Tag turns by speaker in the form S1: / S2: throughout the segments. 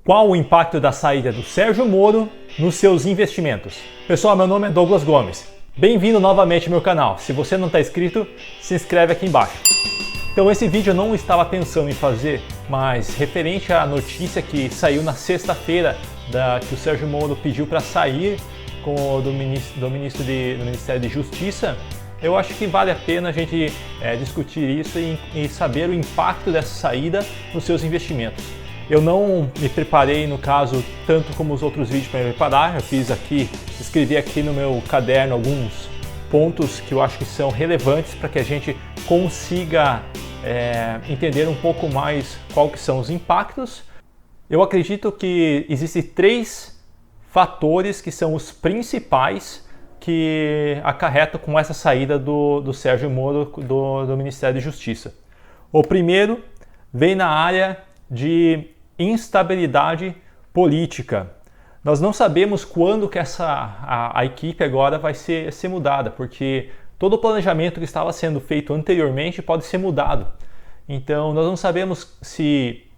S1: Qual o impacto da saída do Sérgio Moro nos seus investimentos? Pessoal, meu nome é Douglas Gomes. Bem-vindo novamente ao meu canal. Se você não está inscrito, se inscreve aqui embaixo. Então esse vídeo eu não estava pensando em fazer, mas referente à notícia que saiu na sexta-feira que o Sérgio Moro pediu para sair do Ministério de Justiça, eu acho que vale a pena a gente discutir isso e saber o impacto dessa saída nos seus investimentos. Eu não me preparei, no caso, tanto como os outros vídeos para me preparar. Eu escrevi aqui no meu caderno alguns pontos que eu acho que são relevantes para que a gente consiga entender um pouco mais quais que são os impactos. Eu acredito que existem 3 fatores que são os principais que acarretam com essa saída do Sérgio Moro do Ministério da Justiça. O primeiro vem na área de instabilidade política. Nós não sabemos quando que a equipe agora vai ser mudada, porque todo o planejamento que estava sendo feito anteriormente pode ser mudado. Então nós não sabemos se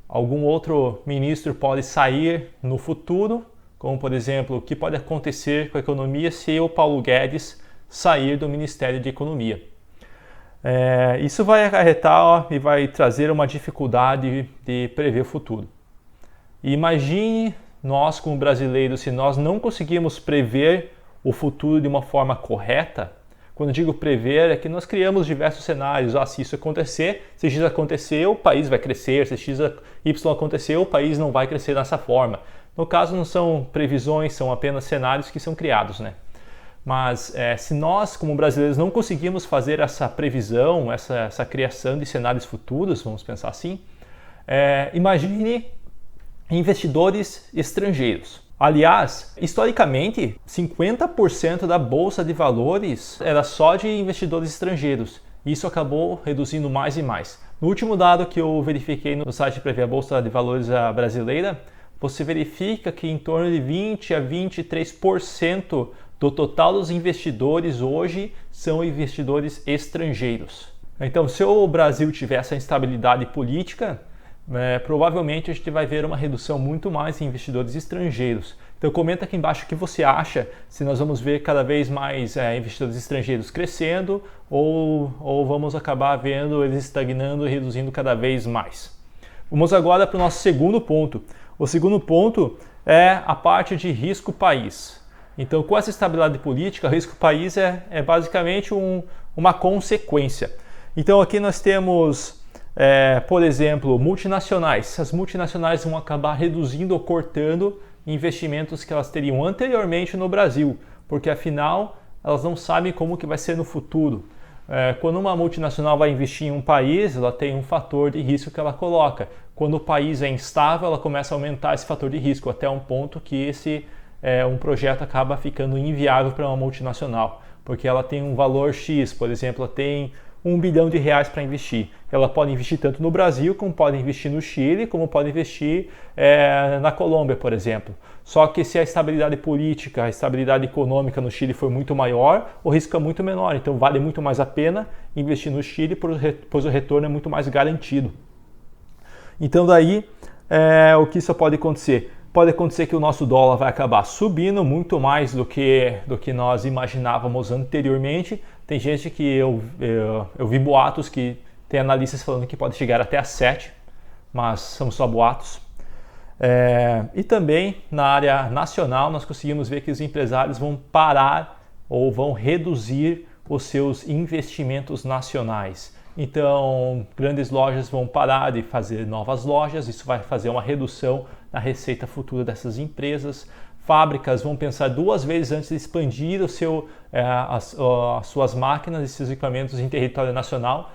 S1: algum outro ministro pode sair no futuro, como por exemplo, o que pode acontecer com a economia se o Paulo Guedes sair do Ministério de Economia. Isso vai acarretar e vai trazer uma dificuldade de prever o futuro. Imagine nós como brasileiros, se nós não conseguimos prever o futuro de uma forma correta. Quando eu digo prever, é que nós criamos diversos cenários. Se isso acontecer, se X acontecer, o país vai crescer. Se Y acontecer, o país não vai crescer dessa forma. No caso, não são previsões, são apenas cenários que são criados, né? Mas se nós, como brasileiros, não conseguimos fazer essa previsão, essa criação de cenários futuros, vamos pensar assim, imagine investidores estrangeiros. Aliás, historicamente, 50% da Bolsa de Valores era só de investidores estrangeiros. Isso acabou reduzindo mais e mais. No último dado que eu verifiquei no site para ver a Bolsa de Valores brasileira, você verifica que em torno de 20 a 23% do total dos investidores hoje são investidores estrangeiros. Então, se o Brasil tiver essa instabilidade política, provavelmente a gente vai ver uma redução muito mais em investidores estrangeiros. Então comenta aqui embaixo o que você acha, se nós vamos ver cada vez mais investidores estrangeiros crescendo ou vamos acabar vendo eles estagnando e reduzindo cada vez mais. Vamos agora para o nosso segundo ponto. O segundo ponto é a parte de risco país. Então, com essa estabilidade política, o risco país é basicamente uma consequência. Então, aqui nós temos, por exemplo, multinacionais. As multinacionais vão acabar reduzindo ou cortando investimentos que elas teriam anteriormente no Brasil, porque afinal elas não sabem como que vai ser no futuro. Quando uma multinacional vai investir em um país, ela tem um fator de risco que ela coloca. Quando o país é instável, ela começa a aumentar esse fator de risco até um ponto que um projeto acaba ficando inviável para uma multinacional, porque ela tem um valor X, por exemplo, ela tem R$1 bilhão para investir. Ela pode investir tanto no Brasil, como pode investir no Chile, como pode investir na Colômbia, por exemplo. Só que se a estabilidade política, a estabilidade econômica no Chile for muito maior, o risco é muito menor. Então vale muito mais a pena investir no Chile, pois o retorno é muito mais garantido. Então daí, o que isso pode acontecer? Pode acontecer que o nosso dólar vai acabar subindo muito mais do que nós imaginávamos anteriormente. Tem gente que eu vi boatos que tem analistas falando que pode chegar até a 7, mas são só boatos. E também na área nacional nós conseguimos ver que os empresários vão parar ou vão reduzir os seus investimentos nacionais. Então, grandes lojas vão parar de fazer novas lojas, isso vai fazer uma redução na receita futura dessas empresas. Fábricas vão pensar 2 vezes antes de expandir as suas máquinas e seus equipamentos em território nacional.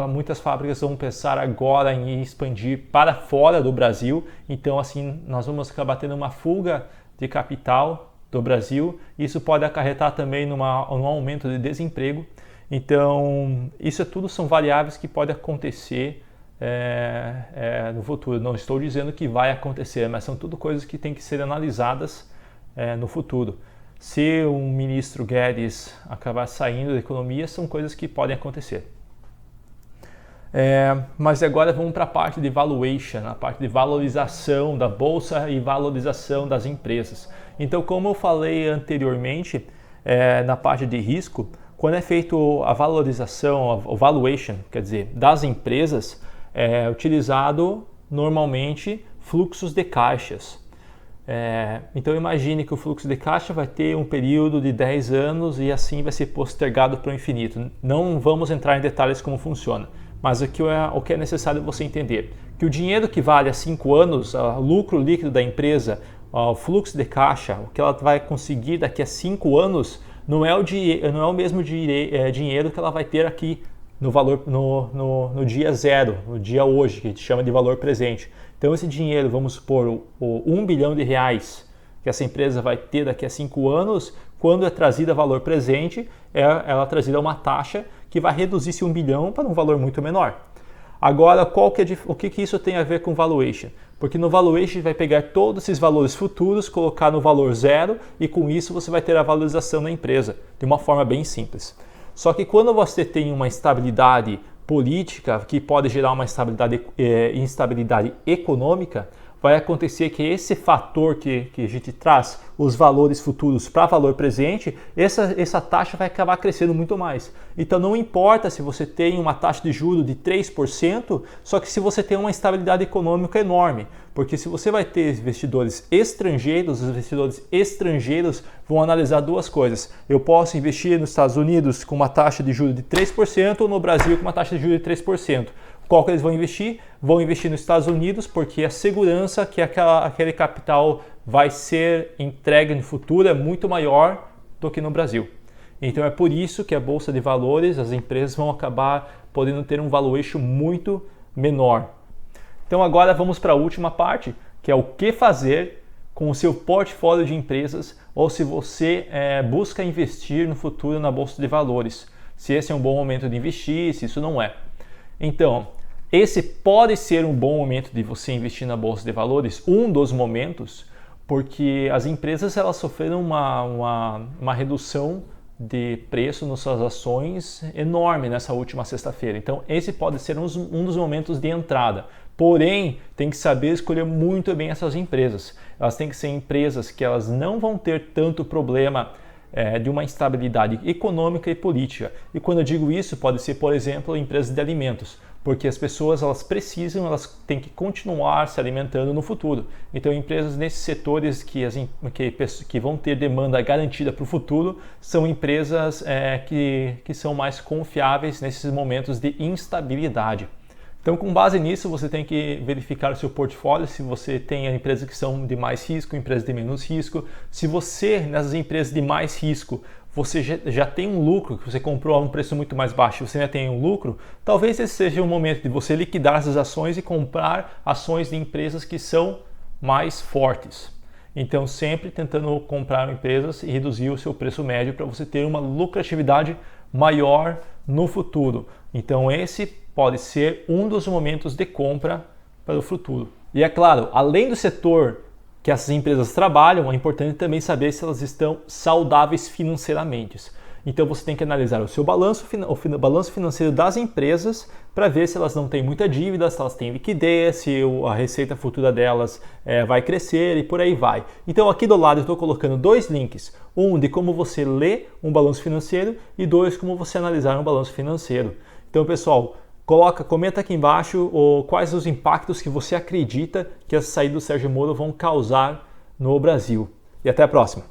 S1: Muitas fábricas vão pensar agora em expandir para fora do Brasil. Então, assim, nós vamos acabar tendo uma fuga de capital do Brasil. Isso pode acarretar também num aumento de desemprego. Então, isso tudo são variáveis que podem acontecer no futuro. Não estou dizendo que vai acontecer, mas são tudo coisas que têm que ser analisadas no futuro. Se o ministro Guedes acabar saindo da economia, são coisas que podem acontecer. Mas agora vamos para a parte de valuation, a parte de valorização da bolsa e valorização das empresas. Então, como eu falei anteriormente, na parte de risco, quando é feito a valorização, o valuation, quer dizer, das empresas, é utilizado normalmente fluxos de caixas. Então imagine que o fluxo de caixa vai ter um período de 10 anos e assim vai ser postergado para o infinito. Não vamos entrar em detalhes como funciona, mas o que é necessário você entender, que o dinheiro que vale há 5 anos, o lucro líquido da empresa, o fluxo de caixa, o que ela vai conseguir daqui a 5 anos, não é o mesmo dinheiro que ela vai ter aqui no valor no dia zero, no dia hoje, que a gente chama de valor presente. Então esse dinheiro, vamos supor, o 1 bilhão de reais que essa empresa vai ter daqui a 5 anos, quando é trazida a valor presente, ela é trazida a uma taxa que vai reduzir esse 1 bilhão para um valor muito menor. Agora, o que isso tem a ver com valuation? Porque no valuation vai pegar todos esses valores futuros, colocar no valor zero e com isso você vai ter a valorização da empresa, de uma forma bem simples. Só que quando você tem uma instabilidade política que pode gerar uma instabilidade econômica, vai acontecer que esse fator que a gente traz, os valores futuros para valor presente, essa taxa vai acabar crescendo muito mais. Então não importa se você tem uma taxa de juros de 3%, só que se você tem uma instabilidade econômica enorme, porque se você vai ter investidores estrangeiros, os investidores estrangeiros vão analisar duas coisas. Eu posso investir nos Estados Unidos com uma taxa de juros de 3% ou no Brasil com uma taxa de juros de 3%. Qual que eles vão investir? Vão investir nos Estados Unidos porque a segurança que aquele capital vai ser entregue no futuro é muito maior do que no Brasil. Então é por isso que a Bolsa de Valores, as empresas vão acabar podendo ter um valuation muito menor. Então agora vamos para a última parte, que é o que fazer com o seu portfólio de empresas ou se você busca investir no futuro na Bolsa de Valores. Se esse é um bom momento de investir, se isso não é. Então, esse pode ser um bom momento de você investir na Bolsa de Valores, um dos momentos, porque as empresas elas sofreram uma redução de preço nas suas ações enorme nessa última sexta-feira. Então, esse pode ser um dos momentos de entrada. Porém, tem que saber escolher muito bem essas empresas. Elas têm que ser empresas que elas não vão ter tanto problema de uma instabilidade econômica e política. E quando eu digo isso, pode ser, por exemplo, empresas de alimentos, porque as pessoas elas têm que continuar se alimentando no futuro. Então, empresas nesses setores que vão ter demanda garantida para o futuro são empresas que são mais confiáveis nesses momentos de instabilidade. Então, com base nisso, você tem que verificar o seu portfólio, se você tem empresas que são de mais risco, empresas de menos risco. Se você, nessas empresas de mais risco, você já tem um lucro, que você comprou a um preço muito mais baixo, você ainda tem um lucro, talvez esse seja o momento de você liquidar essas ações e comprar ações de empresas que são mais fortes. Então, sempre tentando comprar empresas e reduzir o seu preço médio para você ter uma lucratividade maior no futuro. Então, esse pode ser um dos momentos de compra para o futuro. E é claro, além do setor que essas empresas trabalham, é importante também saber se elas estão saudáveis financeiramente. Então você tem que analisar o seu balanço financeiro das empresas para ver se elas não têm muita dívida, se elas têm liquidez, se a receita futura delas vai crescer e por aí vai. Então aqui do lado eu estou colocando dois links, um de como você lê um balanço financeiro e dois como você analisar um balanço financeiro. Então pessoal, comenta aqui embaixo quais os impactos que você acredita que as saídas do Sérgio Moro vão causar no Brasil. E até a próxima!